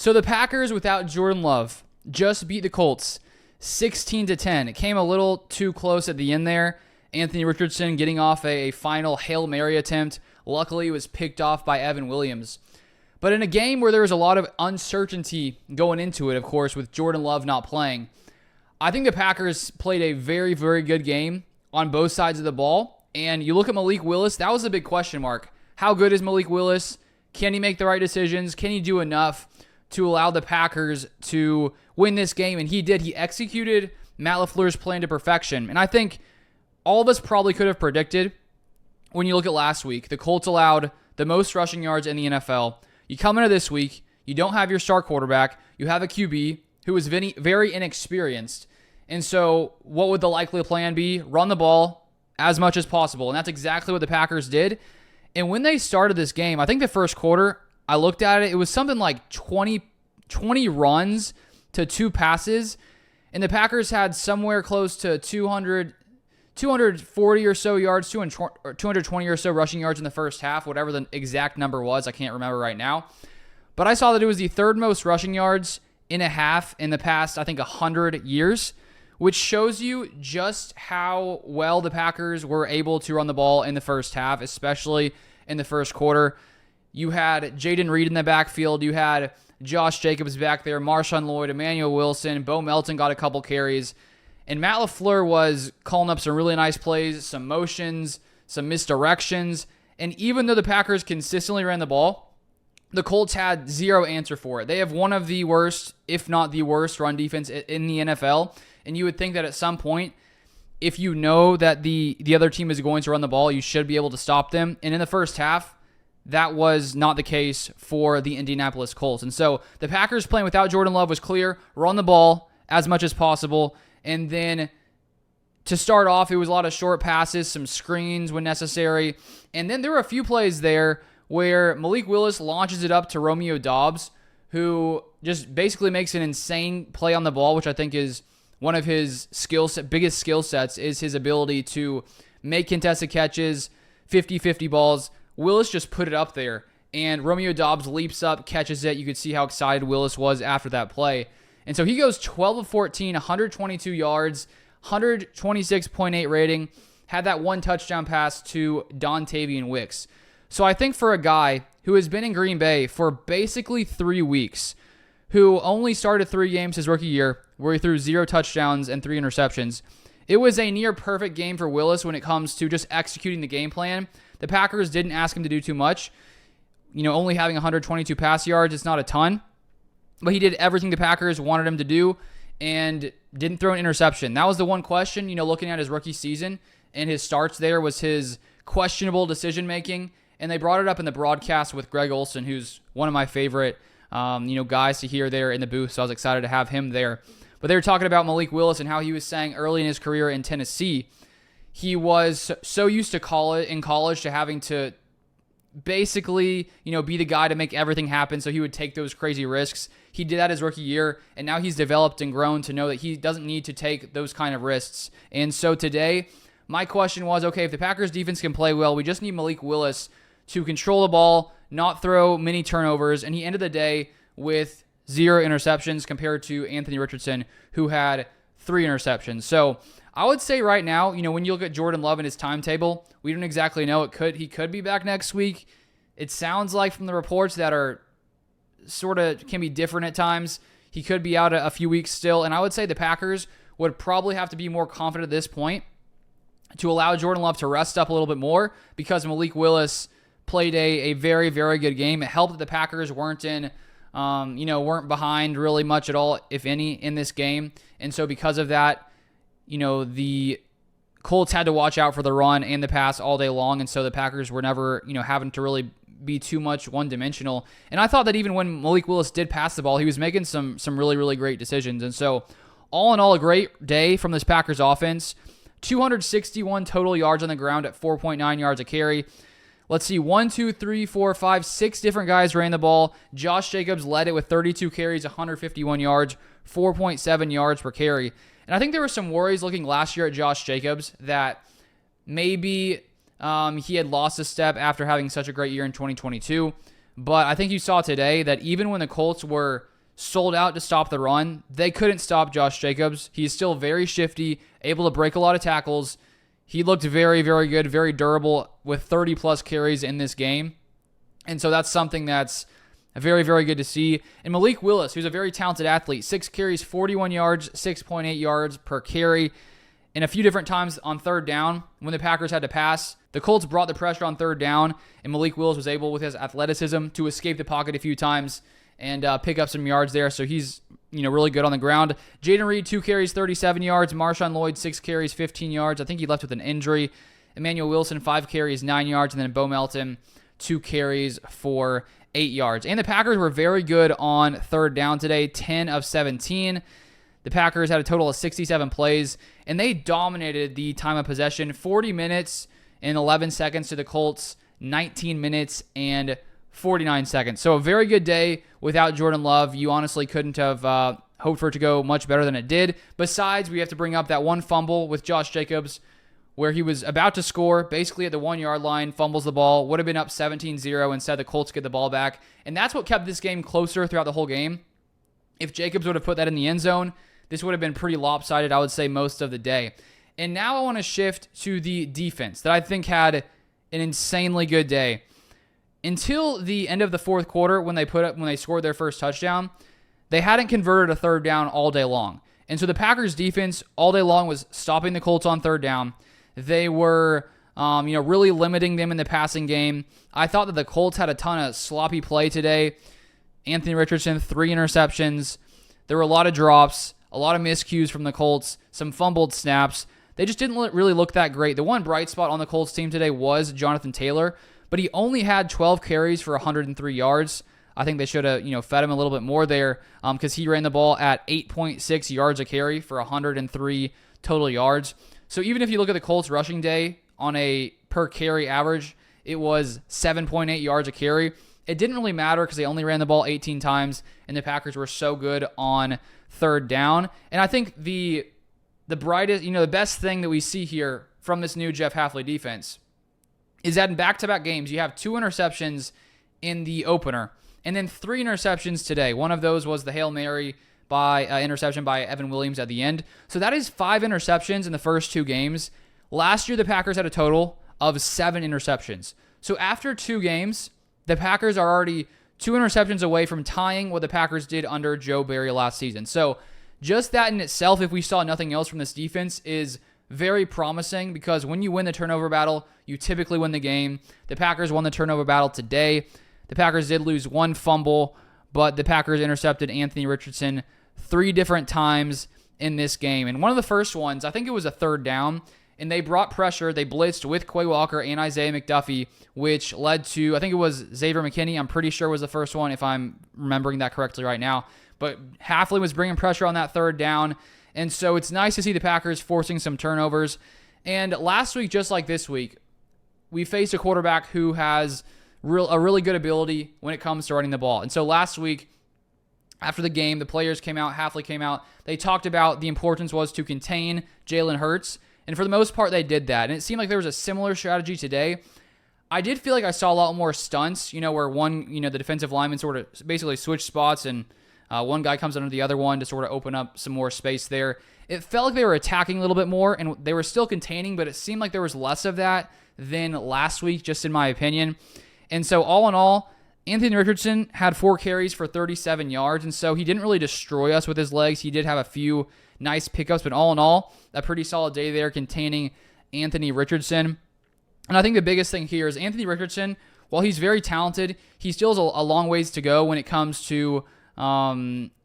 So the Packers without Jordan Love just beat the Colts 16-10. It came a little too close at the end there. Anthony Richardson getting off a final Hail Mary attempt. Luckily, it was picked off by Evan Williams. But in a game where there was a lot of uncertainty going into it, of course, with Jordan Love not playing, I think the Packers played a very, very good game on both sides of the ball. And you look at Malik Willis, that was a big question mark. How good is Malik Willis? Can he make the right decisions? Can he do enough to allow the Packers to win this game? And he did. He executed Matt LaFleur's plan to perfection. And I think all of us probably could have predicted, when you look at last week, the Colts allowed the most rushing yards in the NFL. You come into this week, you don't have your star quarterback, you have a QB who is very, very inexperienced. And so what would the likely plan be? Run the ball as much as possible. And that's exactly what the Packers did. And when they started this game, I think the first quarter, I looked at it, it was something like 20 runs to 2 passes. And the Packers had somewhere close to 240 or so yards, 220 or so rushing yards in the first half, whatever the exact number was. I can't remember right now. But I saw that it was the third most rushing yards in a half in the past, I think, 100 years, which shows you just how well the Packers were able to run the ball in the first half, especially in the first quarter. You had Jaden Reed in the backfield. You had Josh Jacobs back there, Marshawn Lloyd, Emmanuel Wilson, Bo Melton got a couple carries. And Matt LaFleur was calling up some really nice plays, some motions, some misdirections. And even though the Packers consistently ran the ball, the Colts had zero answer for it. They have one of the worst, if not the worst, run defense in the NFL. And you would think that at some point, if you know that the other team is going to run the ball, you should be able to stop them. And in the first half, that was not the case for the Indianapolis Colts. And so the Packers playing without Jordan Love was clear. Run the ball as much as possible. And then to start off, it was a lot of short passes, some screens when necessary. And then there were a few plays there where Malik Willis launches it up to Romeo Doubs, who just basically makes an insane play on the ball, which I think is one of his biggest skill sets, is his ability to make contested catches, 50-50 balls. Willis just put it up there, and Romeo Doubs leaps up, catches it. You could see how excited Willis was after that play. And so he goes 12 of 14, 122 yards, 126.8 rating, had that one touchdown pass to Dontavian Wicks. So I think for a guy who has been in Green Bay for basically 3 weeks, who only started 3 games his rookie year, where he threw 0 touchdowns and 3 interceptions, it was a near perfect game for Willis when it comes to just executing the game plan. The Packers didn't ask him to do too much. Only having 122 pass yards, it's not a ton. But he did everything the Packers wanted him to do and didn't throw an interception. That was the one question, looking at his rookie season and his starts there, was his questionable decision-making. And they brought it up in the broadcast with Greg Olsen, who's one of my favorite guys to hear there in the booth. So I was excited to have him there. But they were talking about Malik Willis and how he was saying early in his career in Tennessee, he was so used to college to having to basically, be the guy to make everything happen, so he would take those crazy risks. He did that his rookie year, and now he's developed and grown to know that he doesn't need to take those kind of risks. And so today, my question was, okay, if the Packers defense can play well, we just need Malik Willis to control the ball, not throw many turnovers, and he ended the day with 0 interceptions compared to Anthony Richardson, who had 3 interceptions. So I would say right now, when you look at Jordan Love and his timetable, we don't exactly know. He could be back next week. It sounds like from the reports that are sort of can be different at times, he could be out a few weeks still. And I would say the Packers would probably have to be more confident at this point to allow Jordan Love to rest up a little bit more, because Malik Willis played a very, very good game. It helped that the Packers weren't behind really much at all, if any, in this game. And so because of that, the Colts had to watch out for the run and the pass all day long, and so the Packers were never, having to really be too much one-dimensional. And I thought that even when Malik Willis did pass the ball, he was making some really, really great decisions. And so all in all, a great day from this Packers offense. 261 total yards on the ground at 4.9 yards a carry. Let's see, 6 different guys ran the ball. Josh Jacobs led it with 32 carries, 151 yards, 4.7 yards per carry. And I think there were some worries looking last year at Josh Jacobs that maybe he had lost a step after having such a great year in 2022. But I think you saw today that even when the Colts were sold out to stop the run. They couldn't stop Josh Jacobs. He's still very shifty, able to break a lot of tackles. He looked very, very good, very durable with 30-plus carries in this game. And so that's something that's very, very good to see. And Malik Willis, who's a very talented athlete, 6 carries, 41 yards, 6.8 yards per carry. And a few different times on third down when the Packers had to pass, the Colts brought the pressure on third down, and Malik Willis was able, with his athleticism, to escape the pocket a few times and pick up some yards there. So he's really good on the ground. Jaden Reed, 2 carries, 37 yards. Marshawn Lloyd, 6 carries, 15 yards. I think he left with an injury. Emmanuel Wilson, 5 carries, 9 yards. And then Bo Melton, 2 carries for 8 yards. And the Packers were very good on third down today, 10 of 17. The Packers had a total of 67 plays, and they dominated the time of possession. 40 minutes and 11 seconds to the Colts, 19 minutes and 49 seconds. So a very good day without Jordan Love. You honestly couldn't have hoped for it to go much better than it did. Besides, we have to bring up that one fumble with Josh Jacobs where he was about to score, basically at the 1-yard line, fumbles the ball, would have been up 17-0, instead the Colts get the ball back. And that's what kept this game closer throughout the whole game. If Jacobs would have put that in the end zone, this would have been pretty lopsided, I would say, most of the day. And now I want to shift to the defense that I think had an insanely good day. Until the end of the fourth quarter, when they scored their first touchdown, they hadn't converted a third down all day long. And so the Packers defense all day long was stopping the Colts on third down. They were really limiting them in the passing game. I thought that the Colts had a ton of sloppy play today. Anthony Richardson, 3 interceptions. There were a lot of drops, a lot of miscues from the Colts, some fumbled snaps. They just didn't really look that great. The one bright spot on the Colts team today was Jonathan Taylor, but he only had 12 carries for 103 yards. I think they should have, fed him a little bit more there because he ran the ball at 8.6 yards a carry for 103 total yards. So even if you look at the Colts rushing day on a per carry average, it was 7.8 yards a carry. It didn't really matter because they only ran the ball 18 times, and the Packers were so good on third down. And I think the brightest, the best thing that we see here from this new Jeff Hafley defense is that in back-to-back games, you have 2 interceptions in the opener, and then 3 interceptions today. One of those was the Hail Mary interception by Evan Williams at the end. So that is 5 interceptions in the first 2 games. Last year, the Packers had a total of 7 interceptions. So after 2 games, the Packers are already 2 interceptions away from tying what the Packers did under Joe Barry last season. So just that in itself, if we saw nothing else from this defense, is very promising because when you win the turnover battle, you typically win the game. The Packers won the turnover battle today. The Packers did lose 1 fumble, but the Packers intercepted Anthony Richardson 3 different times in this game. And one of the first ones, I think it was a third down, and they brought pressure. They blitzed with Quay Walker and Isaiah McDuffie, which led to, I think it was Xavier McKinney, I'm pretty sure was the first one, if I'm remembering that correctly right now. But Hafley was bringing pressure on that third down, and so it's nice to see the Packers forcing some turnovers. And last week, just like this week, we faced a quarterback who has a really good ability when it comes to running the ball. And so last week, after the game, the players came out, Hafley came out, they talked about the importance was to contain Jalen Hurts, and for the most part, they did that. And it seemed like there was a similar strategy today. I did feel like I saw a lot more stunts, where the defensive lineman sort of basically switched spots and one guy comes under the other one to sort of open up some more space there. It felt like they were attacking a little bit more, and they were still containing, but it seemed like there was less of that than last week, just in my opinion. And so all in all, Anthony Richardson had 4 carries for 37 yards, and so he didn't really destroy us with his legs. He did have a few nice pickups, but all in all, a pretty solid day there containing Anthony Richardson. And I think the biggest thing here is Anthony Richardson, while he's very talented, he still has a long ways to go when it comes to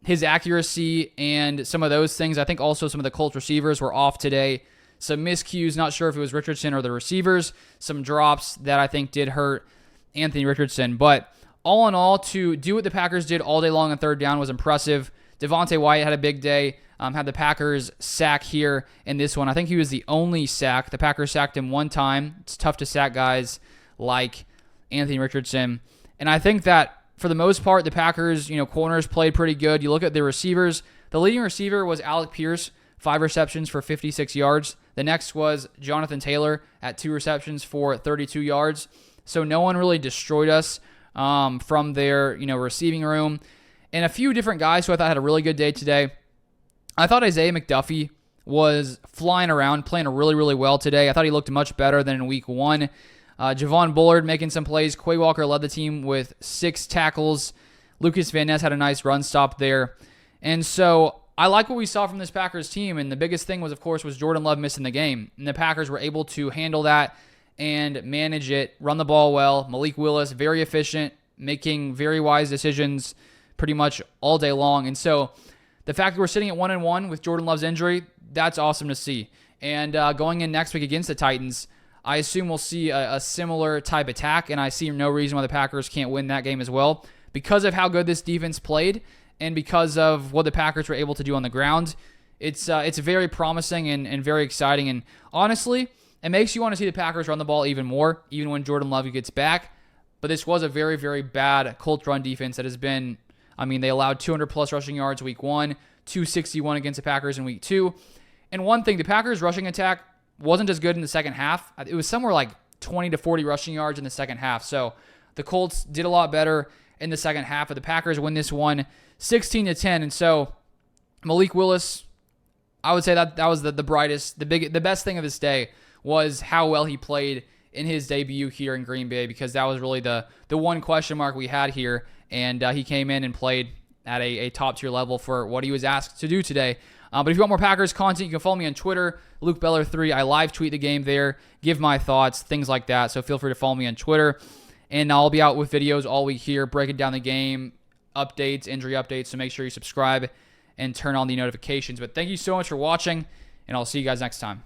his accuracy and some of those things. I think also some of the Colts receivers were off today. Some miscues, not sure if it was Richardson or the receivers. Some drops that I think did hurt Anthony Richardson. But all in all, to do what the Packers did all day long on third down was impressive. Devontae Wyatt had a big day, had the Packers sack here in this one. I think he was the only sack. The Packers sacked him 1 time. It's tough to sack guys like Anthony Richardson. And I think that for the most part, the Packers, corners played pretty good. You look at the receivers. The leading receiver was Alec Pierce, 5 receptions for 56 yards. The next was Jonathan Taylor at 2 receptions for 32 yards. So no one really destroyed us from their, receiving room. and a few different guys who I thought had a really good day today. I thought Isaiah McDuffie was flying around, playing really, really well today. I thought he looked much better than in week 1. Javon Bullard making some plays. Quay Walker led the team with 6 tackles. Lucas Van Ness had a nice run stop there. And so I like what we saw from this Packers team, and the biggest thing was, of course, was Jordan Love missing the game. And the Packers were able to handle that and manage it, run the ball well. Malik Willis, very efficient, making very wise decisions pretty much all day long. And so the fact that we're sitting at 1-1 with Jordan Love's injury, that's awesome to see. And going in next week against the Titans, I assume we'll see a similar type attack, and I see no reason why the Packers can't win that game as well because of how good this defense played and because of what the Packers were able to do on the ground. It's very promising and very exciting, and honestly, it makes you want to see the Packers run the ball even more, even when Jordan Love gets back. But this was a very, very bad Colts run defense that has been, they allowed 200-plus rushing yards week 1, 261 against the Packers in week 2. And one thing, the Packers rushing attack wasn't as good in the second half. It was somewhere like 20 to 40 rushing yards in the second half. So the Colts did a lot better in the second half, but the Packers win this one 16-10. And so Malik Willis, I would say that was the brightest, the best thing of this day was how well he played in his debut here in Green Bay, because that was really the one question mark we had here. And he came in and played at a top-tier level for what he was asked to do today. But if you want more Packers content, you can follow me on Twitter, LukeBeller3. I live tweet the game there, give my thoughts, things like that. So feel free to follow me on Twitter. And I'll be out with videos all week here, breaking down the game, updates, injury updates. So make sure you subscribe and turn on the notifications. But thank you so much for watching, and I'll see you guys next time.